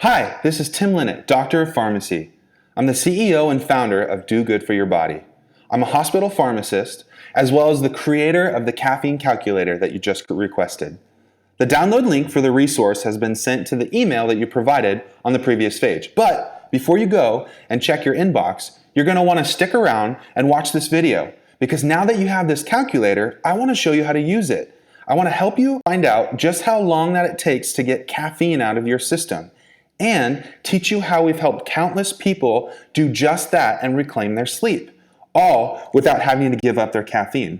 Hi, this is Tim Linnett, Doctor of Pharmacy. I'm the CEO and founder of Do Good for Your Body. I'm a hospital pharmacist, as well as the creator of the caffeine calculator that you just requested. The download link for the resource has been sent to the email that you provided on the previous page. But before you go and check your inbox, you're going to want to stick around and watch this video, because now that you have this calculator, I want to show you how to use it. I want to help you find out just how long that it takes to get caffeine out of your system, and teach you how we've helped countless people do just that and reclaim their sleep, all without having to give up their caffeine.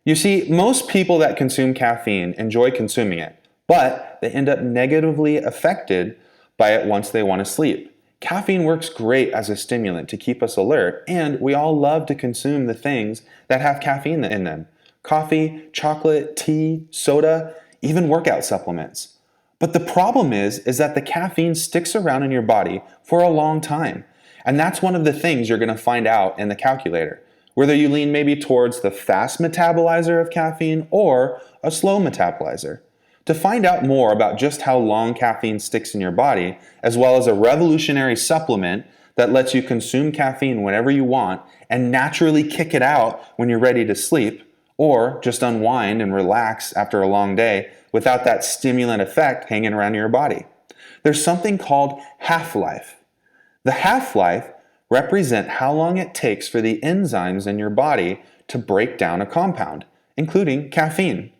You see, most people that consume caffeine enjoy consuming it, but they end up negatively affected by it once they want to sleep. Caffeine works great as a stimulant to keep us alert, and we all love to consume the things that have caffeine in them. Coffee, chocolate, tea, soda, even workout supplements. But the problem is that the caffeine sticks around in your body for a long time. And that's one of the things you're going to find out in the calculator. Whether you lean maybe towards the fast metabolizer of caffeine or a slow metabolizer. To find out more about just how long caffeine sticks in your body, as well as a revolutionary supplement that lets you consume caffeine whenever you want and naturally kick it out when you're ready to sleep, or just unwind and relax after a long day without that stimulant effect hanging around your body. There's something called half-life. The half-life represents how long it takes for the enzymes in your body to break down a compound, including caffeine.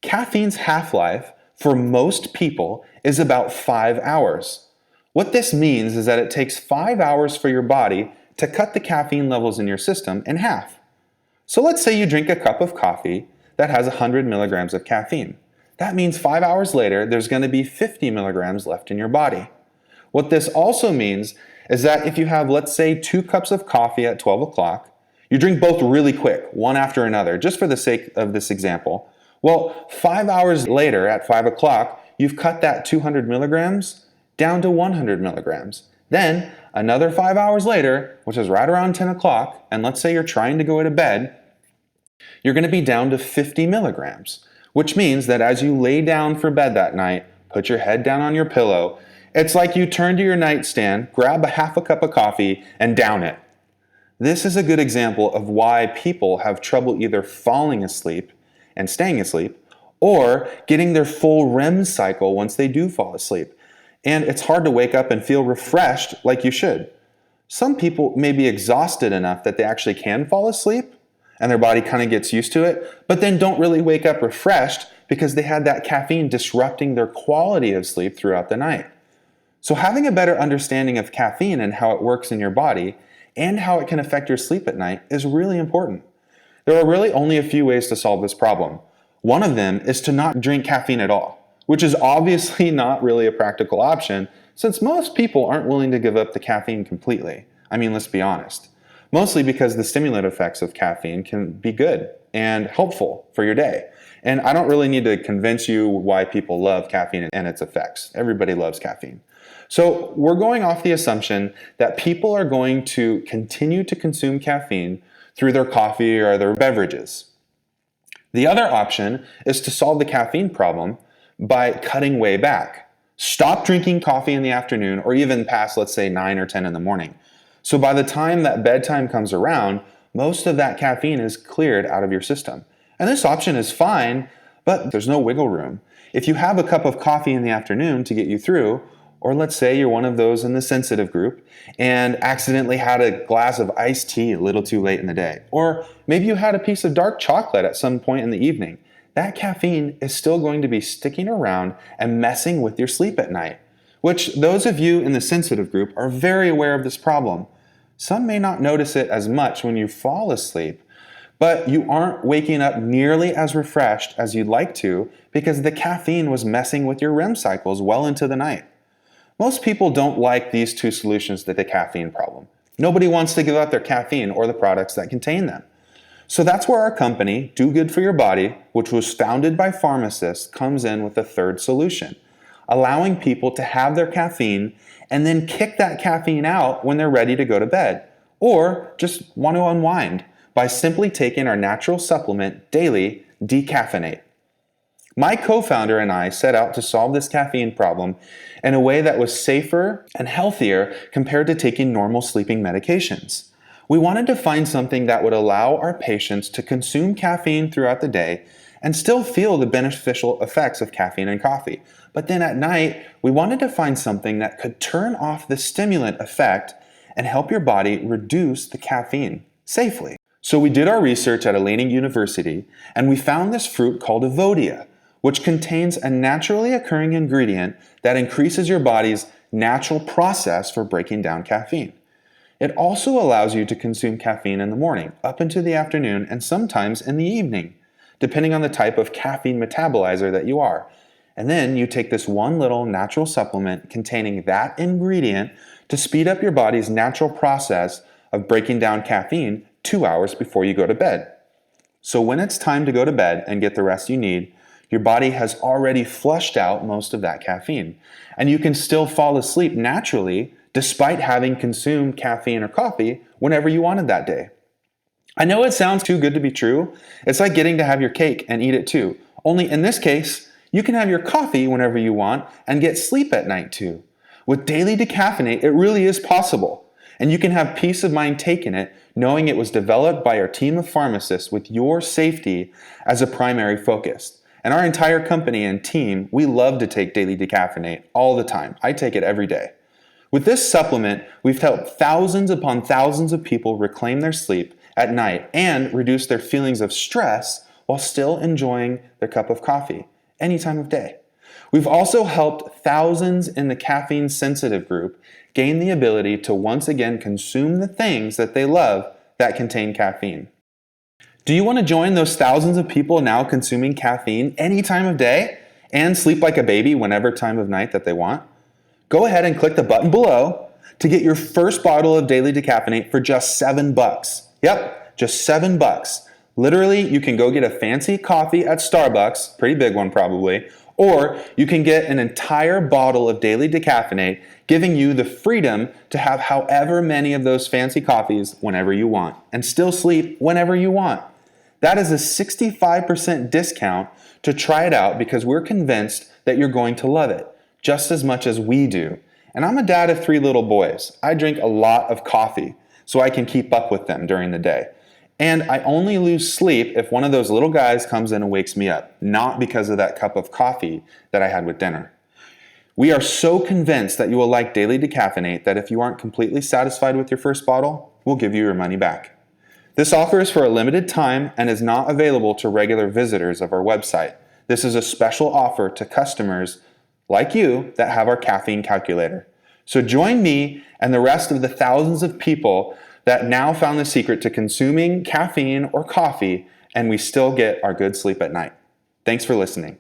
Caffeine's half-life for most people is about 5 hours. What this means is that it takes 5 hours for your body to cut the caffeine levels in your system in half. So let's say you drink a cup of coffee that has 100 milligrams of caffeine. That means 5 hours later, there's going to be 50 milligrams left in your body. What this also means is that if you have, let's say, 2 cups of coffee at 12 o'clock, you drink both really quick, one after another, just for the sake of this example. Well, 5 hours later at 5 o'clock, you've cut that 200 milligrams down to 100 milligrams. Then, another 5 hours later, which is right around 10 o'clock, and let's say you're trying to go to bed, you're going to be down to 50 milligrams. Which means that as you lay down for bed that night, put your head down on your pillow, it's like you turn to your nightstand, grab a half a cup of coffee, and down it. This is a good example of why people have trouble either falling asleep and staying asleep, or getting their full REM cycle once they do fall asleep. And it's hard to wake up and feel refreshed like you should. Some people may be exhausted enough that they actually can fall asleep, and their body kind of gets used to it, but then don't really wake up refreshed because they had that caffeine disrupting their quality of sleep throughout the night. So having a better understanding of caffeine and how it works in your body and how it can affect your sleep at night is really important. There are really only a few ways to solve this problem. One of them is to not drink caffeine at all, which is obviously not really a practical option since most people aren't willing to give up the caffeine completely. I mean, let's be honest. Mostly because the stimulant effects of caffeine can be good and helpful for your day. And I don't really need to convince you why people love caffeine and its effects. Everybody loves caffeine. So we're going off the assumption that people are going to continue to consume caffeine through their coffee or their beverages. The other option is to solve the caffeine problem by cutting way back. Stop drinking coffee in the afternoon or even past, let's say, 9 or 10 in the morning. So by the time that bedtime comes around, most of that caffeine is cleared out of your system. And this option is fine, but there's no wiggle room. If you have a cup of coffee in the afternoon to get you through, or let's say you're one of those in the sensitive group and accidentally had a glass of iced tea a little too late in the day, or maybe you had a piece of dark chocolate at some point in the evening, that caffeine is still going to be sticking around and messing with your sleep at night. Which those of you in the sensitive group are very aware of this problem. Some may not notice it as much when you fall asleep, but you aren't waking up nearly as refreshed as you'd like to because the caffeine was messing with your REM cycles well into the night. Most people don't like these two solutions to the caffeine problem. Nobody wants to give up their caffeine or the products that contain them. So that's where our company, Do Good for Your Body, which was founded by pharmacists, comes in with a third solution. Allowing people to have their caffeine and then kick that caffeine out when they're ready to go to bed, or just want to unwind by simply taking our natural supplement daily, decaffeinate. My co-founder and I set out to solve this caffeine problem in a way that was safer and healthier compared to taking normal sleeping medications. We wanted to find something that would allow our patients to consume caffeine throughout the day and still feel the beneficial effects of caffeine and coffee. But then at night, we wanted to find something that could turn off the stimulant effect and help your body reduce the caffeine safely. So we did our research at a leading university, and we found this fruit called Evodia, which contains a naturally occurring ingredient that increases your body's natural process for breaking down caffeine. It also allows you to consume caffeine in the morning, up into the afternoon, and sometimes in the evening, depending on the type of caffeine metabolizer that you are. And then you take this one little natural supplement containing that ingredient to speed up your body's natural process of breaking down caffeine 2 hours before you go to bed. So when it's time to go to bed and get the rest you need, your body has already flushed out most of that caffeine. And you can still fall asleep naturally despite having consumed caffeine or coffee whenever you wanted that day. I know it sounds too good to be true. It's like getting to have your cake and eat it too. Only in this case, you can have your coffee whenever you want and get sleep at night too. With Daily Decaffeinate, it really is possible. And you can have peace of mind taking it, knowing it was developed by our team of pharmacists with your safety as a primary focus. And our entire company and team, we love to take Daily Decaffeinate all the time. I take it every day. With this supplement, we've helped thousands upon thousands of people reclaim their sleep at night and reduce their feelings of stress while still enjoying their cup of coffee any time of day. We've also helped thousands in the caffeine sensitive group gain the ability to once again consume the things that they love that contain caffeine. Do you want to join those thousands of people now consuming caffeine any time of day and sleep like a baby whenever time of night that they want? Go ahead and click the button below to get your first bottle of Daily Decaffeinate for just $7. Yep, just $7. Literally, you can go get a fancy coffee at Starbucks, pretty big one probably, or you can get an entire bottle of Daily Decaffeinate, giving you the freedom to have however many of those fancy coffees whenever you want and still sleep whenever you want. That is a 65% discount to try it out because we're convinced that you're going to love it just as much as we do. And I'm a dad of 3 little boys. I drink a lot of coffee so I can keep up with them during the day. And I only lose sleep if one of those little guys comes in and wakes me up, not because of that cup of coffee that I had with dinner. We are so convinced that you will like Daily Decaffeinate that if you aren't completely satisfied with your first bottle, we'll give you your money back. This offer is for a limited time and is not available to regular visitors of our website. This is a special offer to customers like you that have our caffeine calculator. So join me and the rest of the thousands of people that now found the secret to consuming caffeine or coffee, and we still get our good sleep at night. Thanks for listening.